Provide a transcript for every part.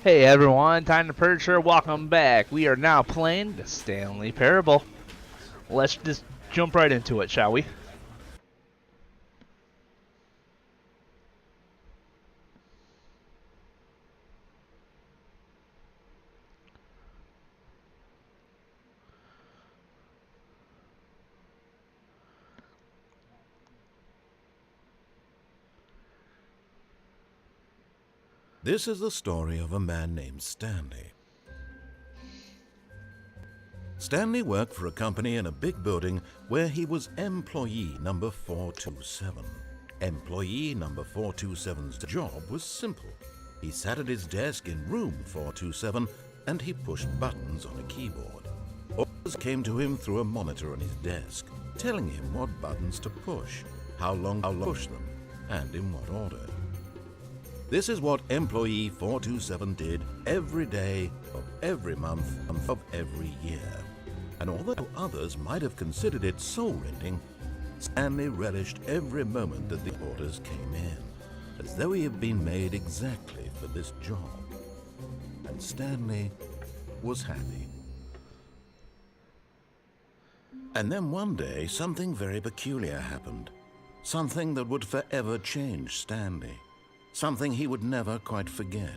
Hey everyone, time to purge her. Welcome back. We are now playing the Stanley Parable. Let's just jump right into it, shall we? This is the story of a man named Stanley. Stanley worked for a company in a big building where he was employee number 427. Employee number 427's job was simple. He sat at his desk in room 427 and he pushed buttons on a keyboard. Orders came to him through a monitor on his desk, telling him what buttons to push, how long to push them, and in what order. This is what employee 427 did every day of every month of every year. And although others might have considered it soul-rending, Stanley relished every moment that the orders came in, as though he had been made exactly for this job. And Stanley was happy. And then one day, something very peculiar happened. Something that would forever change Stanley. Something he would never quite forget.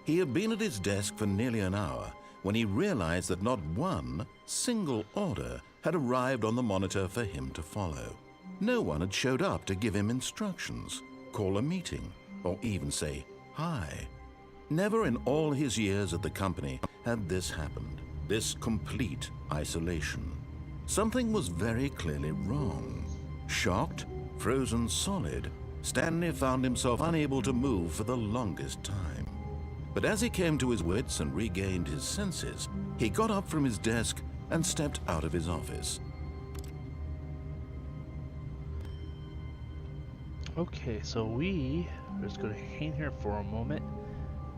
He had been at his desk for nearly an hour when he realized that not one single order had arrived on the monitor for him to follow. No one had showed up to give him instructions, call a meeting, or even say hi. Never in all his years at the company had this happened, this complete isolation. Something was very clearly wrong. Shocked, frozen solid, Stanley found himself unable to move for the longest time. But as he came to his wits and regained his senses, he got up from his desk and stepped out of his office. Okay, so we're just going to hang here for a moment.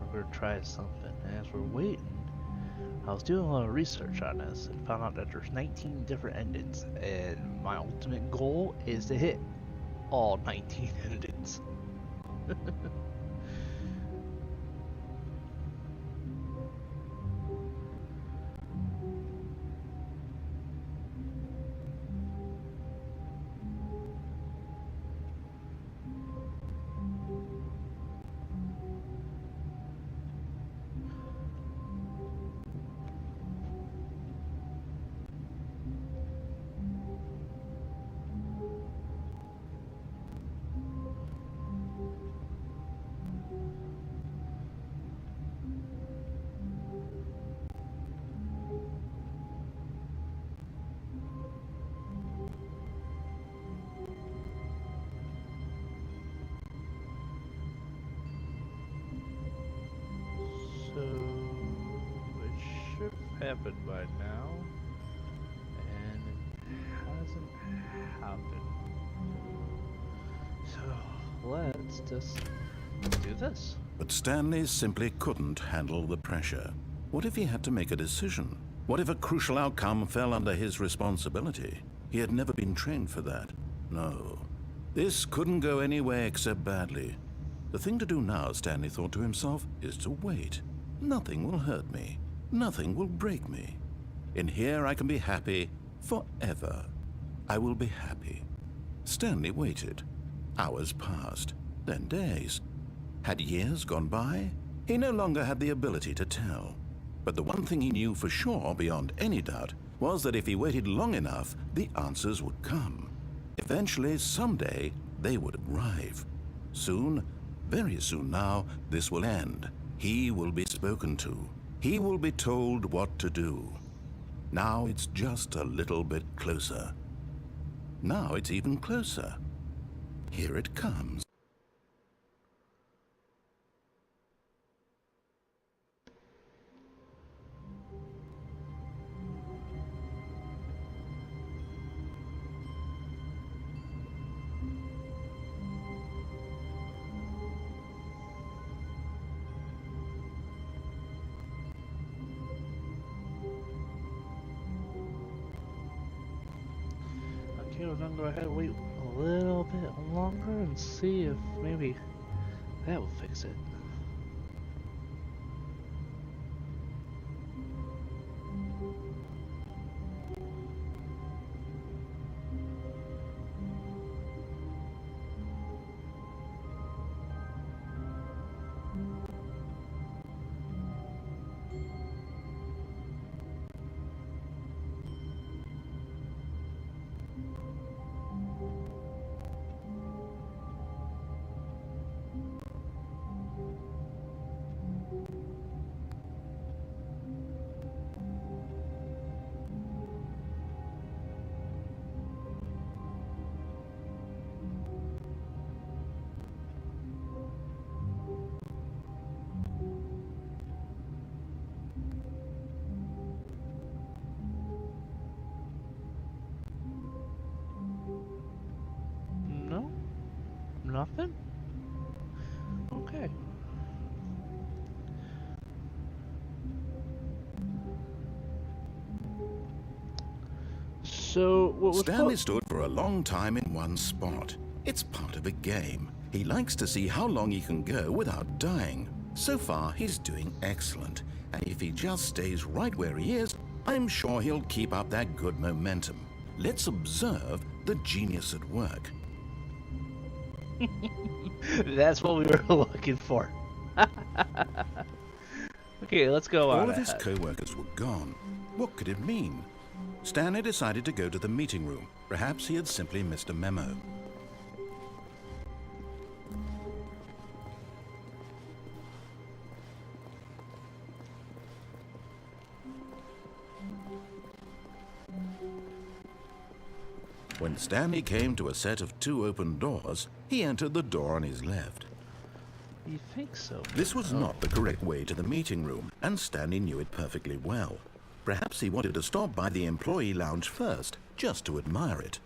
We're going to try something. And as we're waiting, I was doing a lot of research on this and found out that there's 19 different endings. And my ultimate goal is to hit all 19 endings. So it should have happened by now, and it hasn't happened. So let's just do this. But Stanley simply couldn't handle the pressure. What if he had to make a decision? What if a crucial outcome fell under his responsibility? He had never been trained for that. No. This couldn't go any way except badly. The thing to do now, Stanley thought to himself, is to wait. Nothing will hurt me. Nothing will break me. In here I can be happy forever. I will be happy. Stanley waited. Hours passed, then days. Had years gone by? He no longer had the ability to tell. But the one thing he knew for sure, beyond any doubt, was that if he waited long enough, the answers would come. Eventually, someday, they would arrive. Soon, very soon now, this will end. He will be spoken to. He will be told what to do. Now it's just a little bit closer. Now it's even closer. Here it comes. Okay, we're gonna go ahead and wait a little bit longer and see if maybe that will fix it. Nothing? Okay. So, what was Stanley stood for a long time in one spot. It's part of a game. He likes to see how long he can go without dying. So far, he's doing excellent. And if he just stays right where he is, I'm sure he'll keep up that good momentum. Let's observe the genius at work. That's what we were looking for. Okay, let's go on. All of his co-workers were gone. What could it mean? Stanley decided to go to the meeting room. Perhaps he had simply missed a memo. When Stanley came to a set of 2 open doors, he entered the door on his left. You think so? This was not the correct way to the meeting room, and Stanley knew it perfectly well. Perhaps he wanted to stop by the employee lounge first, just to admire it.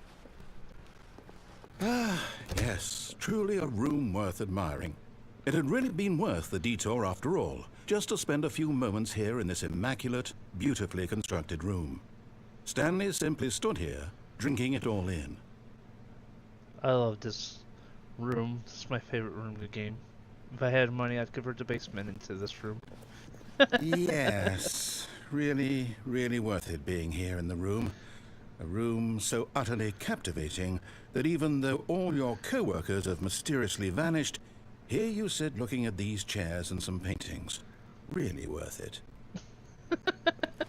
Ah, yes, truly a room worth admiring. It had really been worth the detour after all, just to spend a few moments here in this immaculate, beautifully constructed room. Stanley simply stood here, drinking it all in. I love this room. This is my favorite room in the game. If I had money, I'd convert the basement into this room. Yes, really, really worth it being here in the room. A room so utterly captivating that even though all your co-workers have mysteriously vanished, here you sit looking at these chairs and some paintings. Really worth it.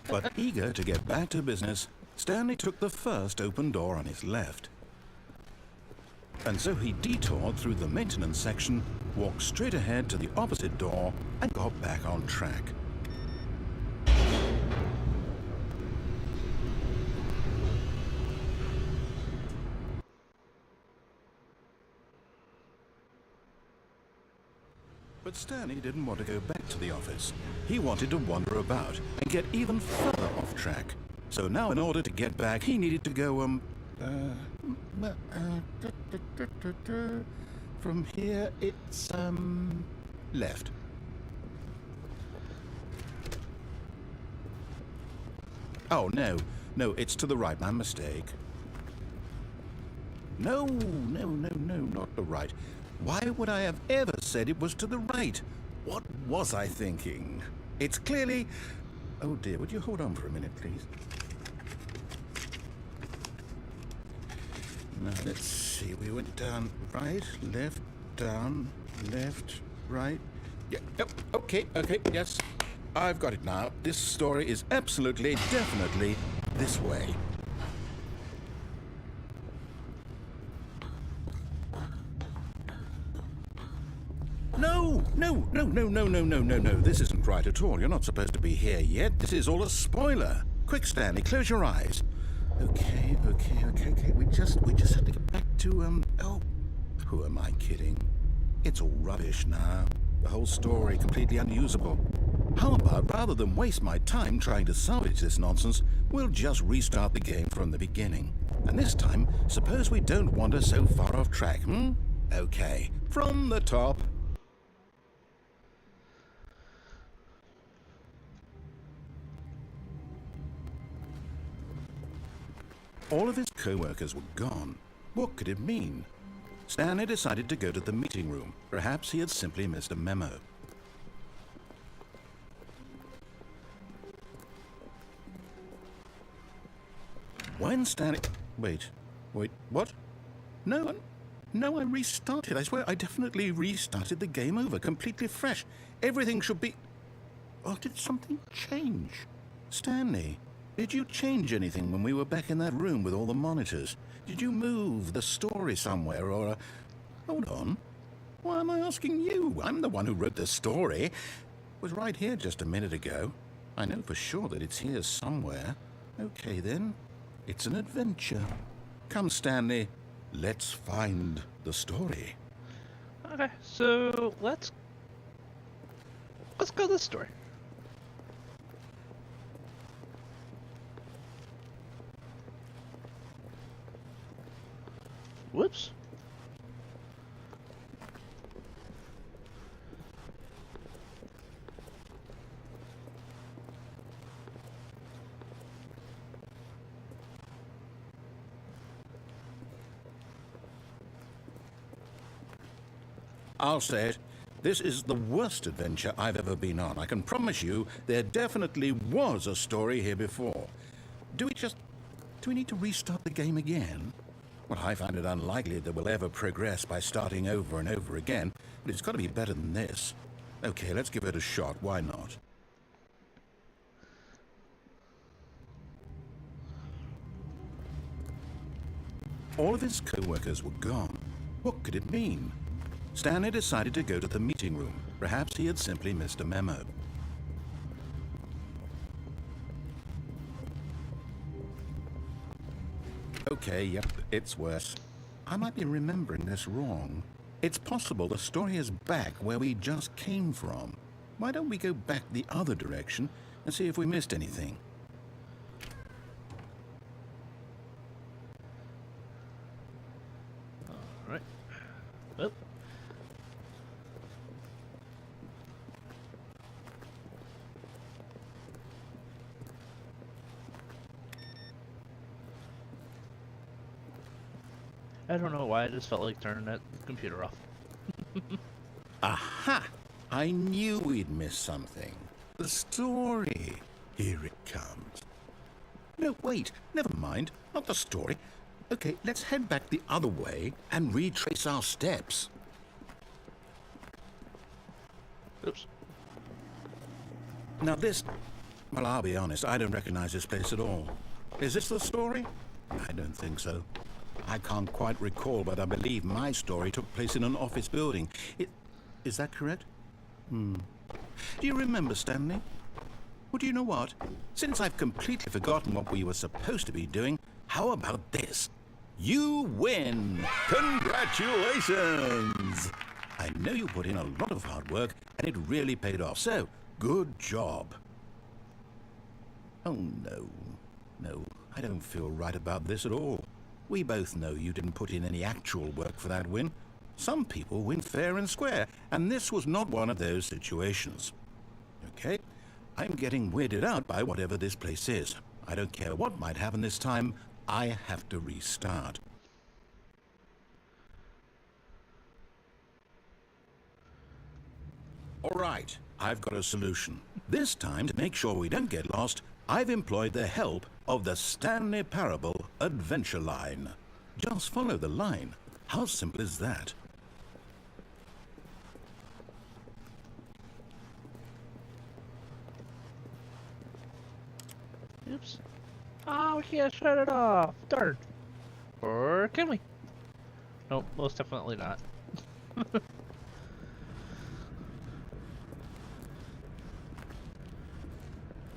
But eager to get back to business, Stanley took the first open door on his left. And so he detoured through the maintenance section, walked straight ahead to the opposite door, and got back on track. But Stanley didn't want to go back to the office. He wanted to wander about and get even further off track. So now in order to get back, he needed to go, from here, it's, left. Oh, no, it's to the right, my mistake. No, not the right. Why would I have ever said it was to the right? What was I thinking? It's clearly... Oh dear, would you hold on for a minute, please? Now, let's see, we went down, right, left, down, left, right. Yeah, oh, okay, yes. I've got it now. This story is absolutely, definitely this way. No. This isn't right at all. You're not supposed to be here yet. This is all a spoiler. Quick, Stanley, close your eyes. Okay. We just have to get back to, oh, who am I kidding? It's all rubbish now. The whole story completely unusable. How about, rather than waste my time trying to salvage this nonsense, we'll just restart the game from the beginning. And this time, suppose we don't wander so far off track, Okay, from the top. All of his co-workers were gone. What could it mean? Stanley decided to go to the meeting room. Perhaps he had simply missed a memo. When Stanley... Wait, what? No, I restarted. I swear I definitely restarted the game over, completely fresh. Everything should be... Oh, did something change? Stanley, did you change anything when we were back in that room with all the monitors? Did you move the story somewhere, or... Hold on. Why am I asking you? I'm the one who wrote the story. It was right here just a minute ago. I know for sure that it's here somewhere. Okay, then. It's an adventure. Come, Stanley. Let's find the story. Okay, so let's go this story. Whoops. I'll say it. This is the worst adventure I've ever been on. I can promise you there definitely was a story here before. Do we need to restart the game again? Well, I find it unlikely that we'll ever progress by starting over and over again, but it's got to be better than this. Okay, let's give it a shot. Why not? All of his co-workers were gone. What could it mean? Stanley decided to go to the meeting room. Perhaps he had simply missed a memo. Okay, yep, it's worse. I might be remembering this wrong. It's possible the story is back where we just came from. Why don't we go back the other direction and see if we missed anything? All right. Well. I don't know why, I just felt like turning that computer off. Aha! I knew we'd missed something. The story. Here it comes. No, wait, never mind. Not the story. Okay, let's head back the other way and retrace our steps. Oops. Now this... Well, I'll be honest, I don't recognize this place at all. Is this the story? I don't think so. I can't quite recall, but I believe my story took place in an office building. Is that correct? Do you remember, Stanley? Well, do you know what? Since I've completely forgotten what we were supposed to be doing, how about this? You win! Congratulations! I know you put in a lot of hard work, and it really paid off, so good job. Oh, no. No, I don't feel right about this at all. We both know you didn't put in any actual work for that win. Some people win fair and square, and this was not one of those situations. Okay, I'm getting weirded out by whatever this place is. I don't care what might happen this time, I have to restart. All right, I've got a solution. This time, to make sure we don't get lost, I've employed the help of the Stanley Parable Adventure Line. Just follow the line. How simple is that? Oops. Oh, we can't shut it off. Darn. Or can we? Nope, most definitely not.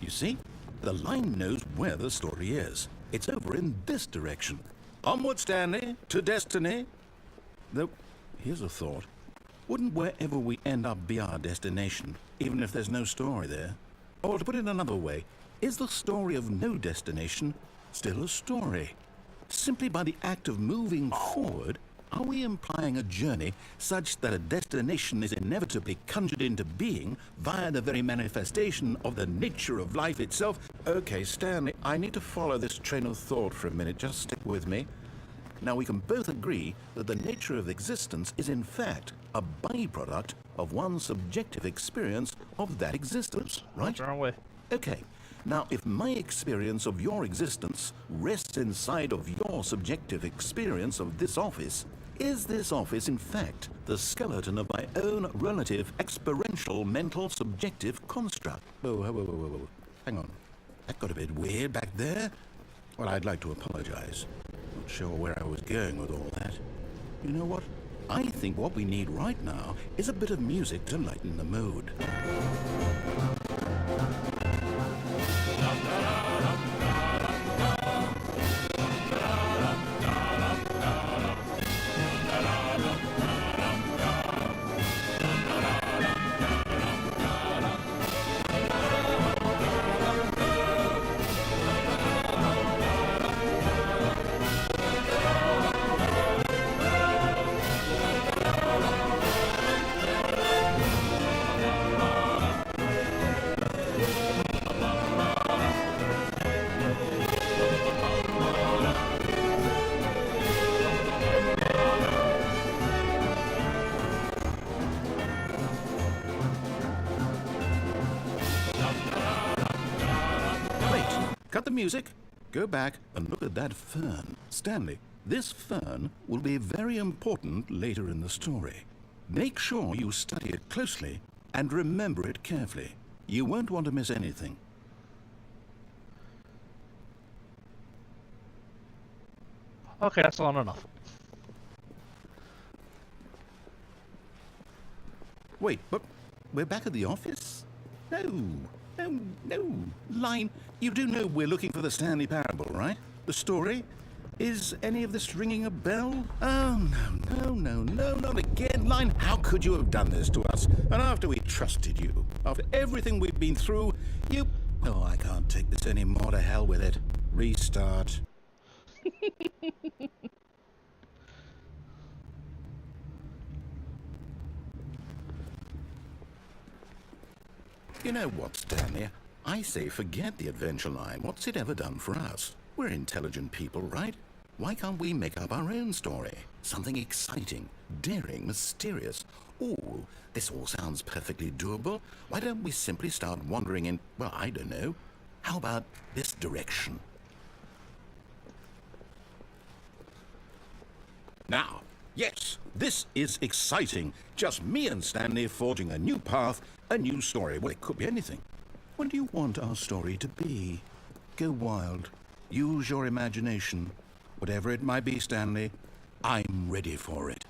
You see? The line knows where the story is. It's over in this direction. Onward, Stanley, to destiny. Though, here's a thought. Wouldn't wherever we end up be our destination, even if there's no story there? Or to put it another way, is the story of no destination still a story? Simply by the act of moving forward, are we implying a journey such that a destination is inevitably conjured into being via the very manifestation of the nature of life itself? Okay, Stanley, I need to follow this train of thought for a minute. Just stick with me. Now, we can both agree that the nature of existence is in fact a byproduct of one's subjective experience of that existence, right? Wrong way. Okay. Now, if my experience of your existence rests inside of your subjective experience of this office, is this office, in fact, the skeleton of my own relative experiential mental subjective construct? Whoa. Hang on. That got a bit weird back there. Well, I'd like to apologize. Not sure where I was going with all that. You know what? I think what we need right now is a bit of music to lighten the mood. cut the music. Go back and look at that fern. Stanley, this fern will be very important later in the story. Make sure you study it closely and remember it carefully. You won't want to miss anything. Okay, that's long enough. Wait, but we're back at the office? No. Line, you do know we're looking for the Stanley Parable, right? The story? Is any of this ringing a bell? Oh, no, not again. Line, how could you have done this to us? And after we trusted you, after everything we've been through, you... Oh, I can't take this anymore. To hell with it. Restart. You know what, Stanley? I say forget the adventure line. What's it ever done for us? We're intelligent people, right? Why can't we make up our own story? Something exciting, daring, mysterious. Ooh, this all sounds perfectly doable. Why don't we simply start wandering in, well, I don't know. How about this direction? Now, yes, this is exciting. Just me and Stanley forging a new path, a new story. Well, it could be anything. What do you want our story to be? Go wild. Use your imagination. Whatever it might be, Stanley, I'm ready for it.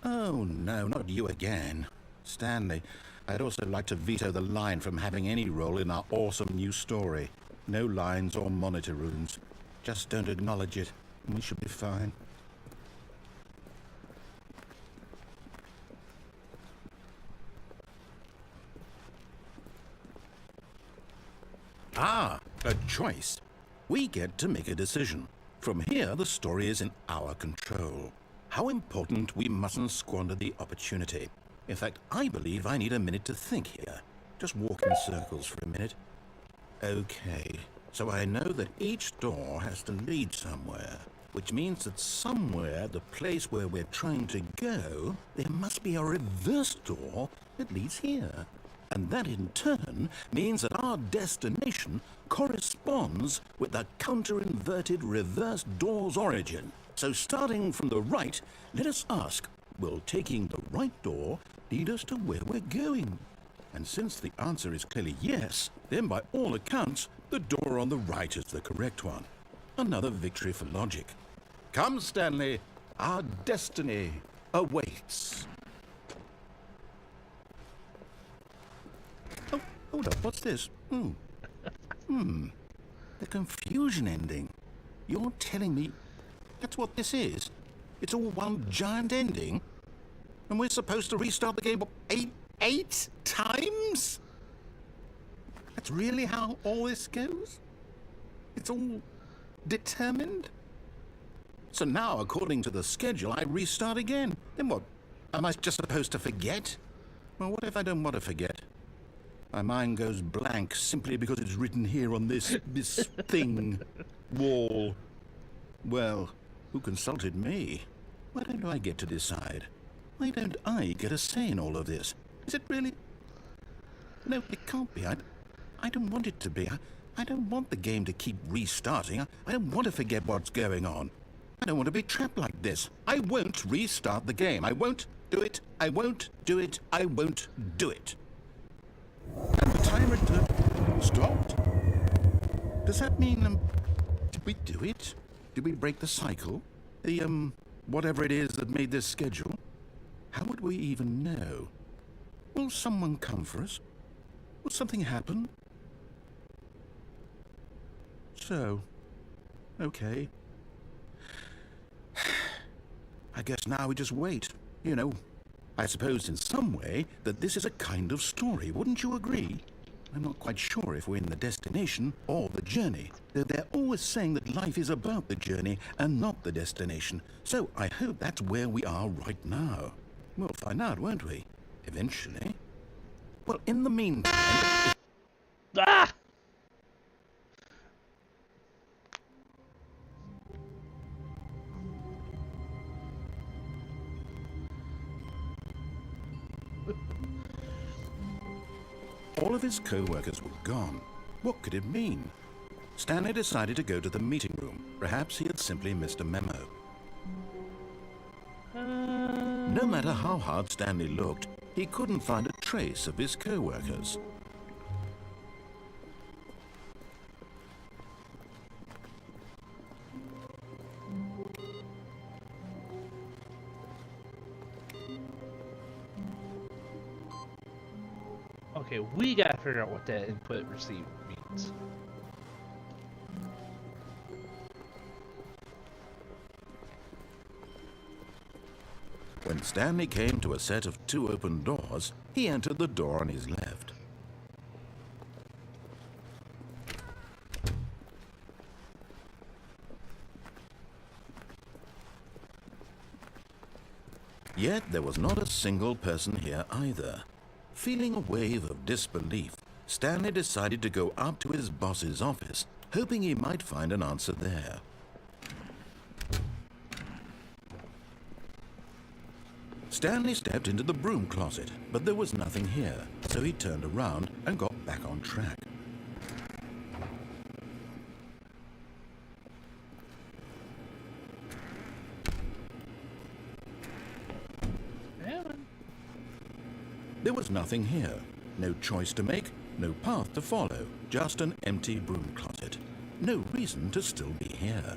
Oh, no, not you again. Stanley, I'd also like to veto the line from having any role in our awesome new story. No lines or monitor runes. Just don't acknowledge it, and we should be fine. Ah, a choice. We get to make a decision. From here, the story is in our control. How important we mustn't squander the opportunity. In fact, I believe I need a minute to think here. Just walk in circles for a minute. Okay, so I know that each door has to lead somewhere, which means that somewhere, the place where we're trying to go, there must be a reverse door that leads here. And that in turn means that our destination corresponds with the counter-inverted reverse door's origin. So starting from the right, let us ask, will taking the right door lead us to where we're going? And since the answer is clearly yes, then by all accounts, the door on the right is the correct one. Another victory for logic. Come, Stanley, our destiny awaits. Oh, hold up, what's this? The confusion ending. You're telling me that's what this is? It's all one giant ending? And we're supposed to restart the game eight times? That's really how all this goes? It's all determined? So now, according to the schedule, I restart again. Then what? Am I just supposed to forget? Well, what if I don't want to forget? My mind goes blank simply because it's written here on this thing, wall. Well, who consulted me? Why don't I get to decide? Why don't I get a say in all of this? Is it really? No, it can't be. I don't want it to be. I don't want the game to keep restarting. I don't want to forget what's going on. I don't want to be trapped like this. I won't restart the game. I won't do it. I won't do it. I won't do it. And the timer stopped. Does that mean, did we do it? Did we break the cycle? The, whatever it is that made this schedule? How would we even know? Will someone come for us? Will something happen? So, okay. I guess now we just wait, you know. I suppose in some way that this is a kind of story, wouldn't you agree? I'm not quite sure if we're in the destination or the journey, though they're always saying that life is about the journey and not the destination. So I hope that's where we are right now. We'll find out, won't we? Eventually. Well, in the meantime... Ah! All of his co-workers were gone. What could it mean? Stanley decided to go to the meeting room. Perhaps he had simply missed a memo. No matter how hard Stanley looked, he couldn't find a trace of his co-workers. Okay, we gotta figure out what that input receive means. When Stanley came to a set of 2 open doors, he entered the door on his left. Yet there was not a single person here either. Feeling a wave of disbelief, Stanley decided to go up to his boss's office, hoping he might find an answer there. Stanley stepped into the broom closet, but there was nothing here, so he turned around and got back on track. There was nothing here. No choice to make, no path to follow, just an empty broom closet. No reason to still be here.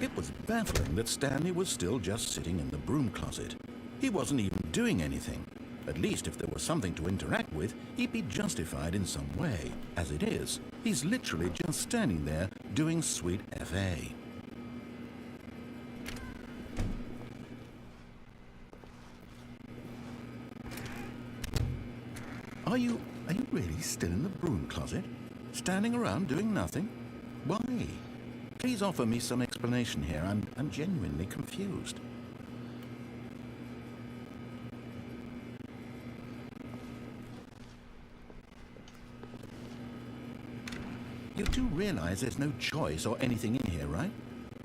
It was baffling that Stanley was still just sitting in the broom closet. He wasn't even doing anything. At least if there was something to interact with, he'd be justified in some way. As it is, he's literally just standing there doing sweet FA. Are you really still in the broom closet? Standing around doing nothing? Why? Please offer me some explanation here. I'm genuinely confused. You do realize there's no choice or anything in here, right?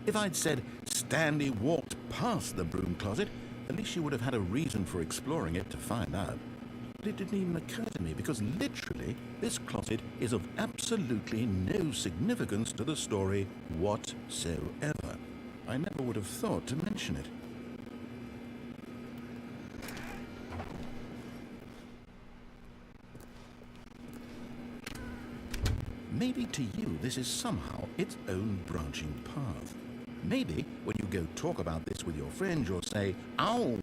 If I'd said Stanley walked past the broom closet, at least you would have had a reason for exploring it to find out. But it didn't even occur to me because literally this closet is of absolutely no significance to the story whatsoever. I never would have thought to mention it. Maybe to you this is somehow its own branching path. Maybe when you go talk about this with your friend, you'll say, "Oh,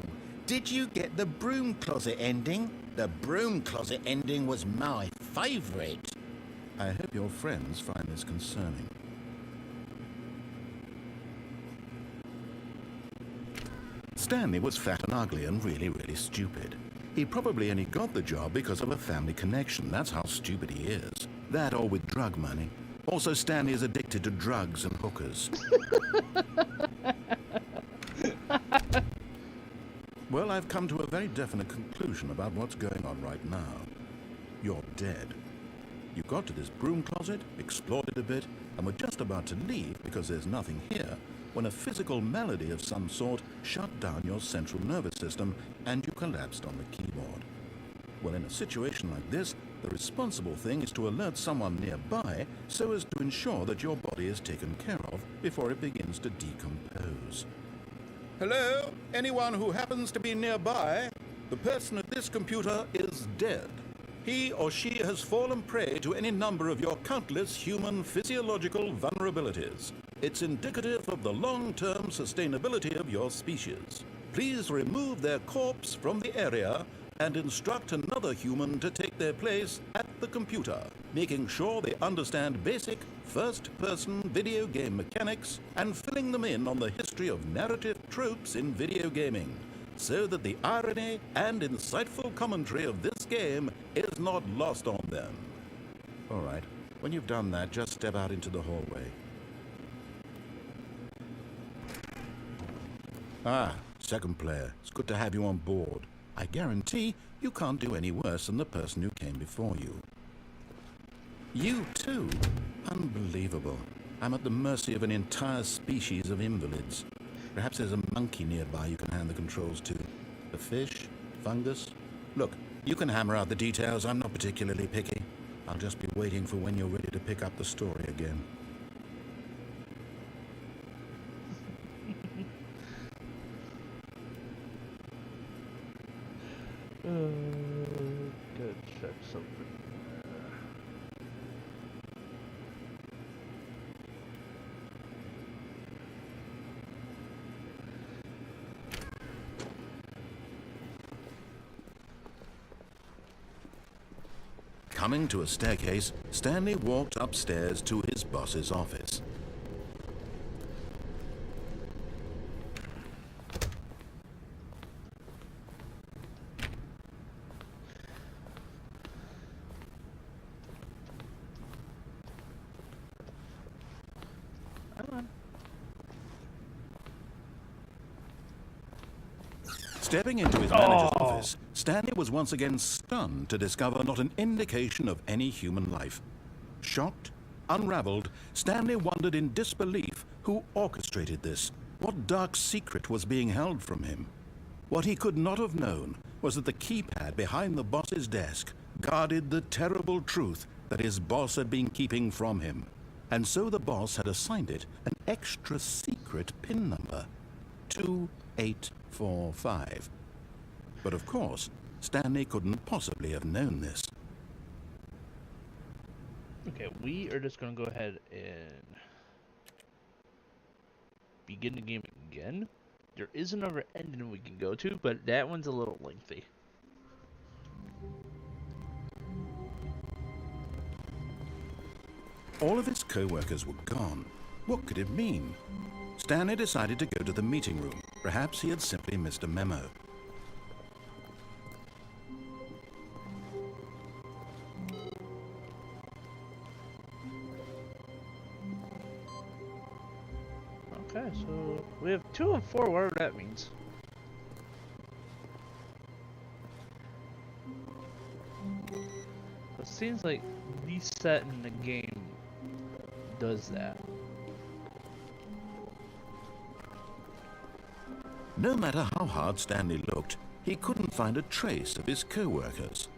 did you get the broom closet ending? The broom closet ending was my favorite." I hope your friends find this concerning. Stanley was fat and ugly and really stupid. He probably only got the job because of a family connection. That's how stupid he is. That or with drug money. Also, Stanley is addicted to drugs and hookers. Well, I've come to a very definite conclusion about what's going on right now. You're dead. You got to this broom closet, explored it a bit, and were just about to leave because there's nothing here, when a physical malady of some sort shut down your central nervous system and you collapsed on the keyboard. Well, in a situation like this, the responsible thing is to alert someone nearby so as to ensure that your body is taken care of before it begins to decompose. Hello? Anyone who happens to be nearby? The person at this computer is dead. He or she has fallen prey to any number of your countless human physiological vulnerabilities. It's indicative of the long-term sustainability of your species. Please remove their corpse from the area and instruct another human to take their place at the computer, making sure they understand basic first-person video game mechanics and filling them in on the history of narrative tropes in video gaming, so that the irony and insightful commentary of this game is not lost on them. All right, when you've done that, just step out into the hallway. Ah, second player, it's good to have you on board. I guarantee you can't do any worse than the person who came before you. You too? Unbelievable. I'm at the mercy of an entire species of invalids. Perhaps there's a monkey nearby you can hand the controls to. A fish? Fungus? Look, you can hammer out the details. I'm not particularly picky. I'll just be waiting for when you're ready to pick up the story again. Gotta check something. Coming to a staircase, Stanley walked upstairs to his boss's office. Stepping into his manager's office, Stanley was once again stunned to discover not an indication of any human life. Shocked, unraveled, Stanley wondered in disbelief who orchestrated this. What dark secret was being held from him? What he could not have known was that the keypad behind the boss's desk guarded the terrible truth that his boss had been keeping from him. And so the boss had assigned it an extra secret PIN number. 2845. But of course, Stanley couldn't possibly have known this. Okay, we are just gonna go ahead and begin the game again. There is another ending we can go to, but that one's a little lengthy. All of his co-workers were gone. What could it mean? Stanley decided to go to the meeting room. Perhaps he had simply missed a memo. Okay, so we have 2 and 4, whatever that means. It seems like resetting the game does that. No matter how hard Stanley looked, he couldn't find a trace of his co-workers.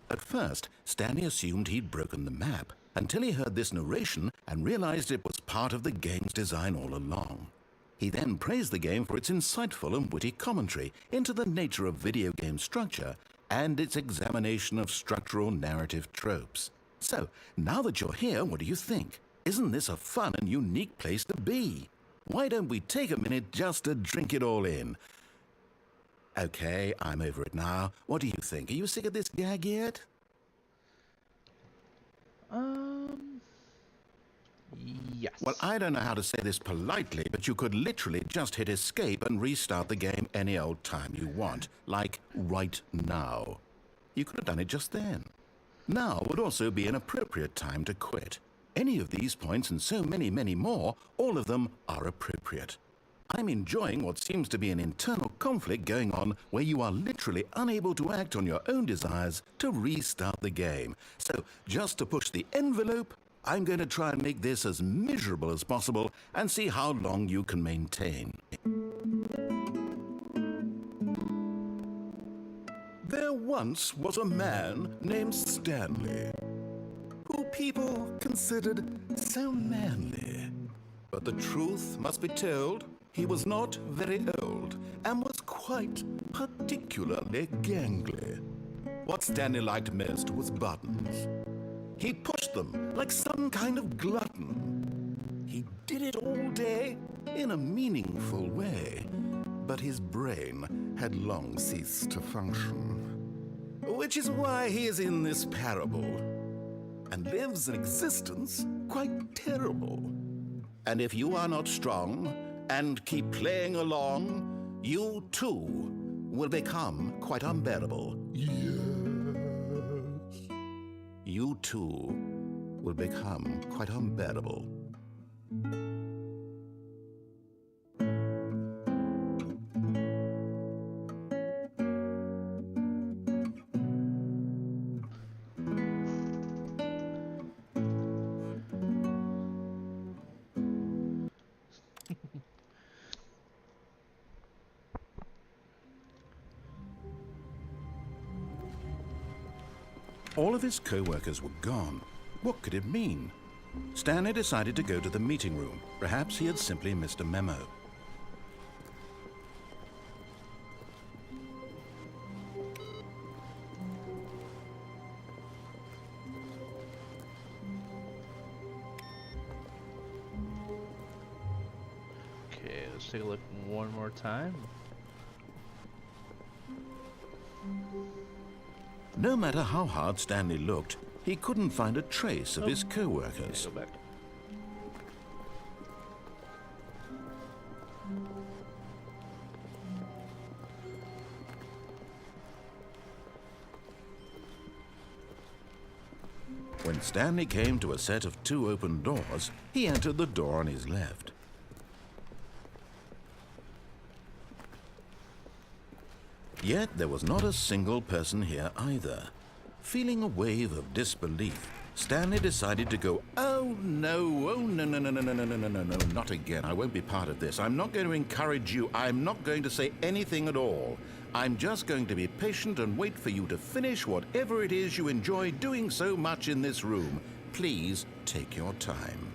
At first, Stanley assumed he'd broken the map, until he heard this narration and realized it was part of the game's design all along. He then praised the game for its insightful and witty commentary into the nature of video game structure and its examination of structural narrative tropes. So, now that you're here, what do you think? Isn't this a fun and unique place to be? Why don't we take a minute just to drink it all in? Okay, I'm over it now. What do you think? Are you sick of this gag yet? Yes. Well, I don't know how to say this politely, but you could literally just hit escape and restart the game any old time you want. Like, right now. You could have done it just then. Now would also be an appropriate time to quit. Any of these points and so many, many more, all of them are appropriate. I'm enjoying what seems to be an internal conflict going on where you are literally unable to act on your own desires to restart the game. So, just to push the envelope, I'm going to try and make this as miserable as possible and see how long you can maintain. There once was a man named Stanley, who people considered so manly. But the truth must be told. He was not very old and was quite particularly gangly. What Stanley liked most was buttons. He pushed them like some kind of glutton. He did it all day in a meaningful way, but his brain had long ceased to function. Which is why he is in this parable and lives an existence quite terrible. And if you are not strong and keep playing along, you too will become quite unbearable. Yes. You too will become quite unbearable. All of his co-workers were gone. What could it mean? Stanley decided to go to the meeting room. Perhaps he had simply missed a memo. Okay, let's take a look one more time. No matter how hard Stanley looked, he couldn't find a trace of his co-workers. Okay, go back. When Stanley came to a set of 2 open doors, he entered the door on his left. Yet there was not a single person here either. Feeling a wave of disbelief, Stanley decided to go, oh no, no, not again. I won't be part of this. I'm not going to encourage you. I'm not going to say anything at all. I'm just going to be patient and wait for you to finish whatever it is you enjoy doing so much in this room. Please take your time.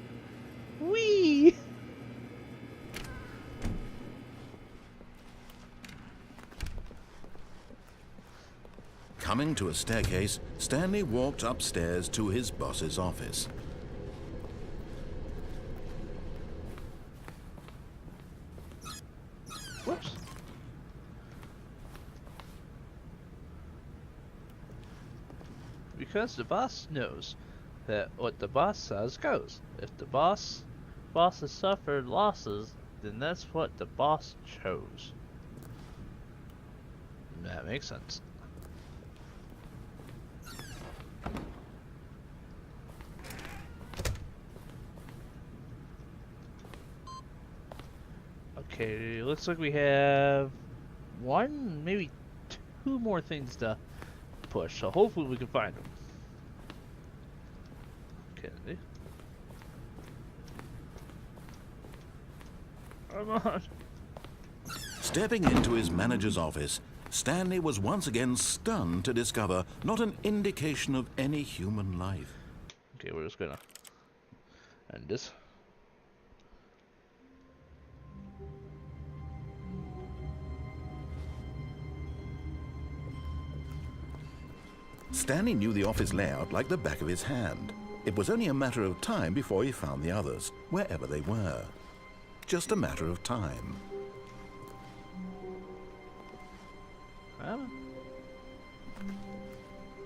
Whee! Coming to a staircase, Stanley walked upstairs to his boss's office. Whoops. Because the boss knows that what the boss says goes. If the boss has suffered losses, then that's what the boss chose. That makes sense. Okay, looks like we have one, maybe 2 more things to push, so hopefully we can find them. Okay. Come on. Stepping into his manager's office, Stanley was once again stunned to discover not an indication of any human life. Okay, we're just gonna end this. Stanley knew the office layout like the back of his hand. It was only a matter of time before he found the others, wherever they were. Just a matter of time.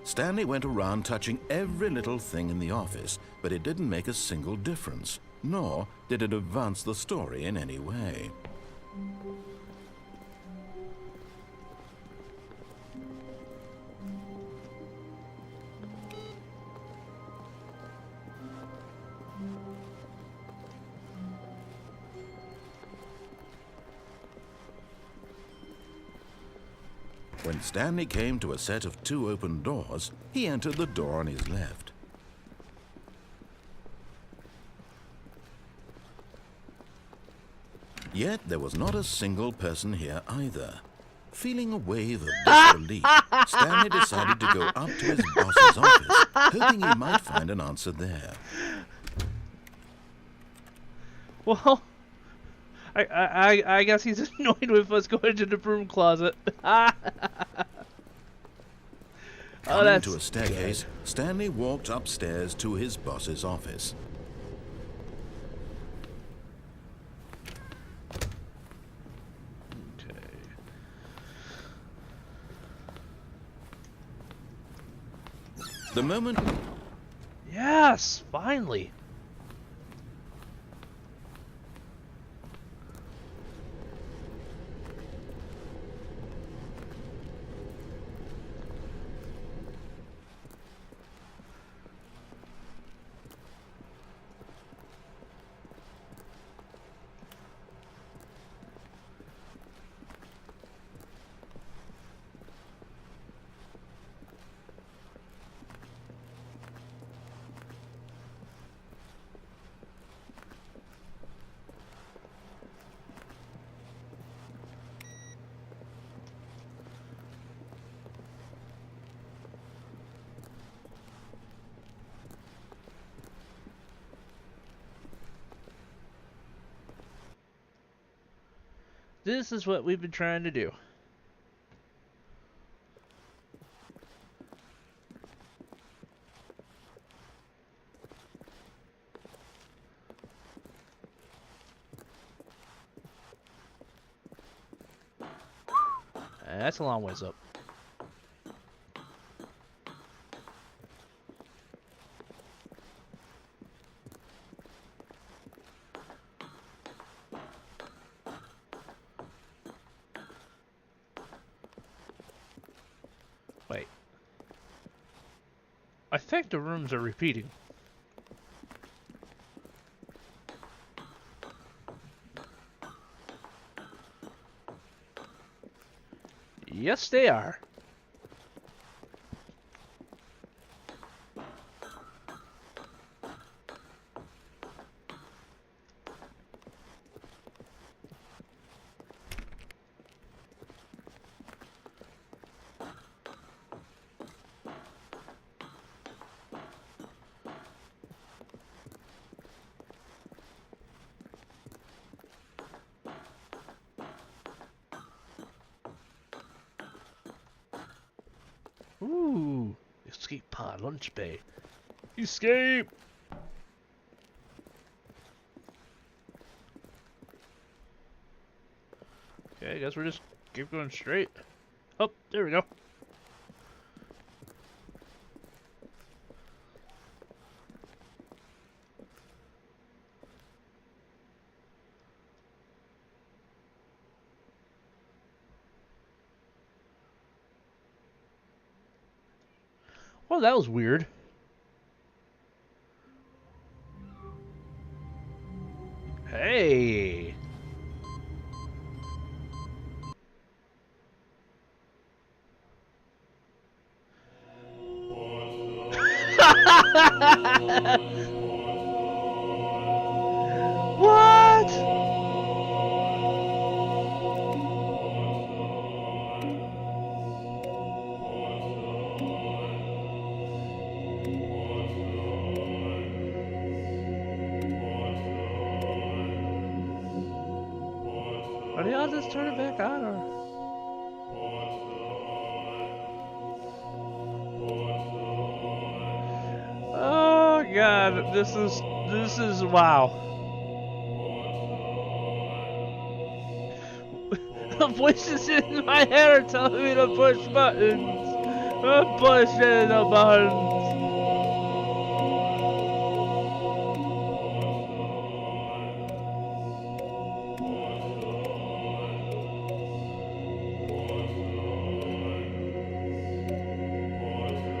Stanley went around touching every little thing in the office, but it didn't make a single difference, nor did it advance the story in any way. When Stanley came to a set of 2 open doors, he entered the door on his left. Yet there was not a single person here either. Feeling a wave of disbelief, Stanley decided to go up to his boss's office, hoping he might find an answer there. Well, I guess he's annoyed with us going to the broom closet. Coming to a staircase, Stanley walked upstairs to his boss's office. Okay. The moment... Yes, finally. This is what we've been trying to do. That's a long ways up. Wait. I think the rooms are repeating. Yes, they are. Ooh, escape pod, lunch bay. Escape! Okay, I guess we're just keep going straight. Oh, there we go. Well, that was weird. Hey! What? Are they all just turn it back on, or? Oh God, this is wow. The voices in my head are telling me to push buttons. I'm pushing the buttons.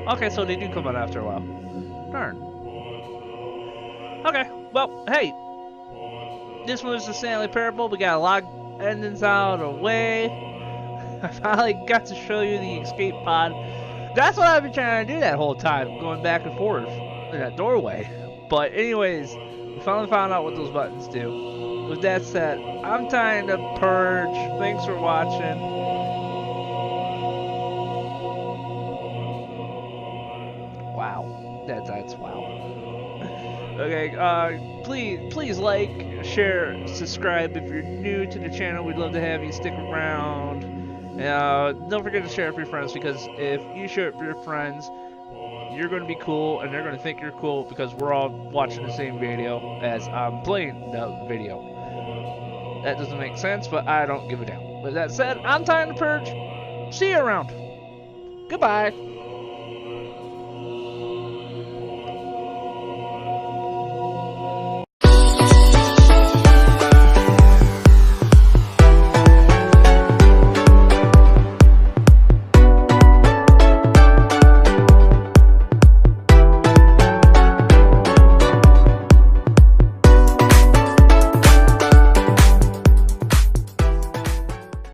Okay, so they do come out after a while. Darn. Okay, well, hey. This was the Stanley Parable. We got a lot of endings out of the way. I finally got to show you the escape pod. That's what I've been trying to do that whole time, going back and forth in that doorway. But anyways, we finally found out what those buttons do. With that said, I'm trying to purge. Thanks for watching. Wow, that's wow. Okay, please like, share, subscribe if you're new to the channel. We'd love to have you stick around. Don't forget to share it with your friends, because if you share it with your friends, you're going to be cool and they're going to think you're cool because we're all watching the same video as I'm playing the video. That doesn't make sense, but I don't give a damn. With that said, I'm time to purge. See you around. Goodbye.